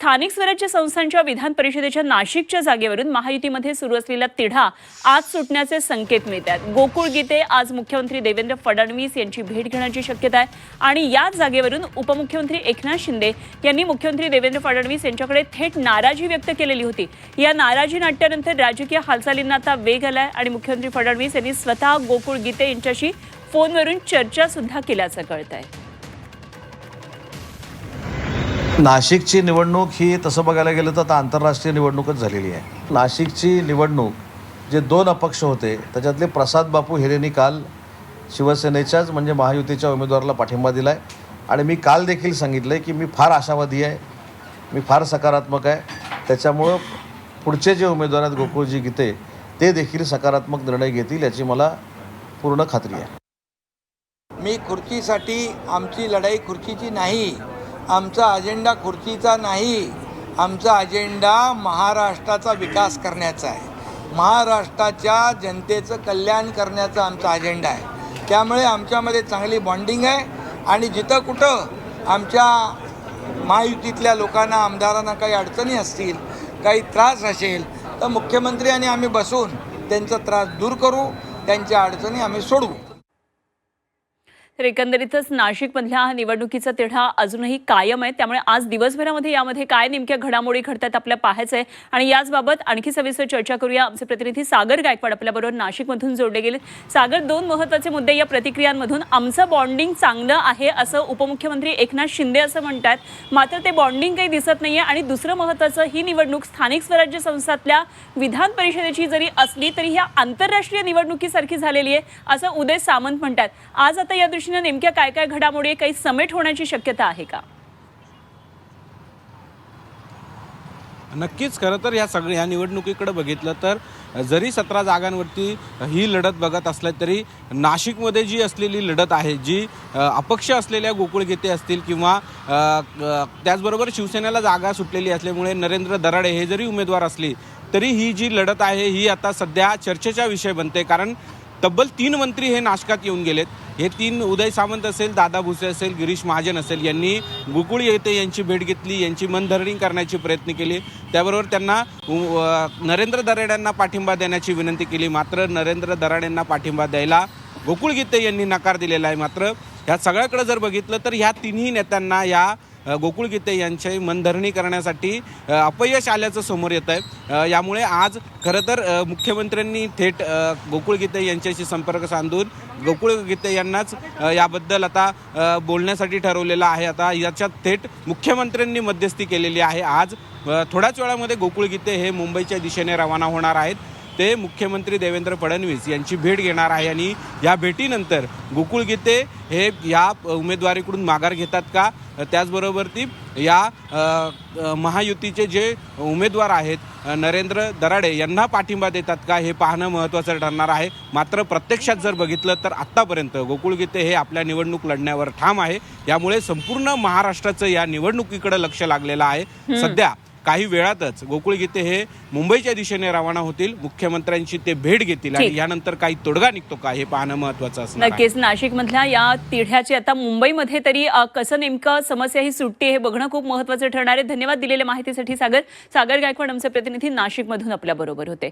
स्थानिक स्वराज्य संस्थांच्या विधान परिषदेच्या नाशिकच्या जागेवरून महायुतीमध्ये सुरू असलेला तिढा आज सुटण्याचे संकेत मिळत आहेत। गोकुळ गीते आज मुख्यमंत्री देवेंद्र फडणवीस यांची भेट घेण्याची शक्यता आहे आणि या जागेवरून उपमुख्यमंत्री एकनाथ शिंदे यांनी मुख्यमंत्री देवेंद्र फडणवीस यांच्याकडे थेट नाराजी व्यक्त केलेली होती। या नाराजी नाट्यानंतर राजकीय हालचालींना आता वेग आलाय आणि मुख्यमंत्री फडणवीस यांनी स्वतः गोकुळ गीते यांच्याशी फोनवरून चर्चा सुद्धा केल्याचं कळतंय। नाशिकची निवडणूक ही तसं बघायला गेलं तर आता आंतरराष्ट्रीय निवडणूकच झालेली आहे। नाशिकची निवडणूक जे दोन अपक्ष होते त्याच्यातले प्रसाद बापू हिरेंनी काल शिवसेनेच्याच म्हणजे महायुतीच्या उमेदवाराला पाठिंबा दिला आहे आणि मी काल देखील सांगितलं आहे की मी फार आशावादी आहे, मी फार सकारात्मक आहे। त्याच्यामुळं पुढचे जे उमेदवार आहेत गोकुळजी गीते ते देखील सकारात्मक निर्णय घेतील याची मला पूर्ण खात्री आहे। मी खुर्चीसाठी, आमची लढाई खुर्चीची नाही, आमचा अजेंडा खुर्चीचा नाही, आमचा अजेंडा महाराष्ट्राचा विकास करण्याचा आहे, महाराष्ट्राच्या जनतेचं कल्याण करण्याचा आमचा अजेंडा आहे। त्यामुळे आमच्यामध्ये चांगली बॉन्डिंग आहे आणि जिथं कुठं आमच्या महायुतीतल्या लोकांना, आमदारांना काही अडचणी असतील, काही त्रास असेल तर मुख्यमंत्री आणि आम्ही बसून त्यांचा त्रास दूर करू, त्यांच्या अडचणी आम्ही सोडवू। तर एकंदरीतच नाशिकमधल्या निवडणुकीचा तिढा अजूनही कायम आहे, त्यामुळे आज दिवसभरामध्ये यामध्ये काय नेमक्या घडामोडी घडतात आपल्याला पाहायचं आहे आणि याचबाबत आणखी सविस्तर चर्चा करूया। आमचे प्रतिनिधी सागर गायकवाड आपल्याबरोबर नाशिकमधून जोडले गेले। सागर, दोन महत्त्वाचे मुद्दे या प्रतिक्रियांमधून। आमचं बॉन्डिंग चांगलं आहे असं उपमुख्यमंत्री एकनाथ शिंदे असं म्हणतात, मात्र ते बॉन्डिंग काही दिसत नाहीये। आणि दुसरं महत्त्वाचं, ही निवडणूक स्थानिक स्वराज्य संस्थातल्या विधान परिषदेची जरी असली तरी ह्या आंतरराष्ट्रीय निवडणुकीसारखी झालेली आहे असं उदय सामंत म्हणतात। आज आता या दृष्टीने नेमक्या काय काय घडामोडी, काही समेट होण्याची शक्यता आहे का? नक्कीच, खरं तर या निवडणुकीकडे बघितलं तर जरी 17 जागांवरती ही लढत बघत असल्या तरी नाशिकमध्ये जी असलेली लढत आहे, जी अपक्ष असलेल्या गोकुळ गीते असतील किंवा त्याचबरोबर शिवसेनेला जागा सुटलेली असल्यामुळे नरेंद्र दराडे हे जरी उमेदवार असली तरी ही जी लढत आहे ही आता सध्या चर्चेचा विषय बनते। कारण तब्बल 3 मंत्री हे नाशिकात येऊन गेलेत। हे 3 उदय सामंत असेल, दादा भुसे असेल, गिरीश महाजन असेल, यांनी गोकुळ गीते यांची भेट घेतली, यांची मनधरणी करण्याची प्रयत्न केली। त्याबरोबर त्यांना नरेंद्र दराडेंना पाठिंबा देण्याची विनंती केली, मात्र नरेंद्र दराडेंना पाठिंबा द्यायला गोकुळ गीते यांनी नकार दिलेला आहे। मात्र ह्या सगळ्याकडे जर बघितलं तर ह्या तिन्ही नेत्यांना या गोकुळ गीते यांची मनधरणी करण्यासाठी अपयश आल्याचं समोर येत आहे। यामुळे आज खरं तर मुख्यमंत्र्यांनी थेट गोकुळ गीते यांच्याशी संपर्क साधून गोकुळ गीते यांनाच याबद्दल आता बोलण्यासाठी ठरवलेलं आहे। आता याच्यात थेट मुख्यमंत्र्यांनी मध्यस्थी केलेली आहे। आज थोड्याच वेळामध्ये गोकुळ गीते हे मुंबईच्या दिशेने रवाना होणार आहेत। ते मुख्यमंत्री देवेंद्र फडणवीस यांची भेट घेणार आहे आणि या भेटीनंतर गोकुळ गीते हे या उमेदवारीकडून माघार घेतात का, त्याचबरोबर ती या महायुतीचे जे उमेदवार आहेत नरेंद्र दराडे यांना पाठिंबा देतात का, हे पाहणं महत्त्वाचं ठरणार आहे। मात्र प्रत्यक्षात जर बघितलं तर आत्तापर्यंत गोकुळ गीते हे आपल्या निवडणूक लढण्यावर ठाम आहे। यामुळे संपूर्ण महाराष्ट्राचं या निवडणुकीकडे लक्ष लागलेलं आहे। सध्या काही वेळातच गोकुळ गीते हे मुंबईच्या दिशेने रवाना होतील, मुख्यमंत्र्यांची ते भेट घेतील आणि यानंतर काही तोडगा निघतो का हे पाहणं महत्त्वाचं असणार आहे। नक्कीच नाशिकमधल्या या तिढ्याची आता मुंबईमध्ये तरी कसं नेमकं समस्या ही सुटते हे बघणं खूप महत्त्वाचं ठरणार आहे। धन्यवाद दिलेल्या माहितीसाठी सागर गायकवाड आमचे प्रतिनिधी नाशिकमधून आपल्या बरोबर होते।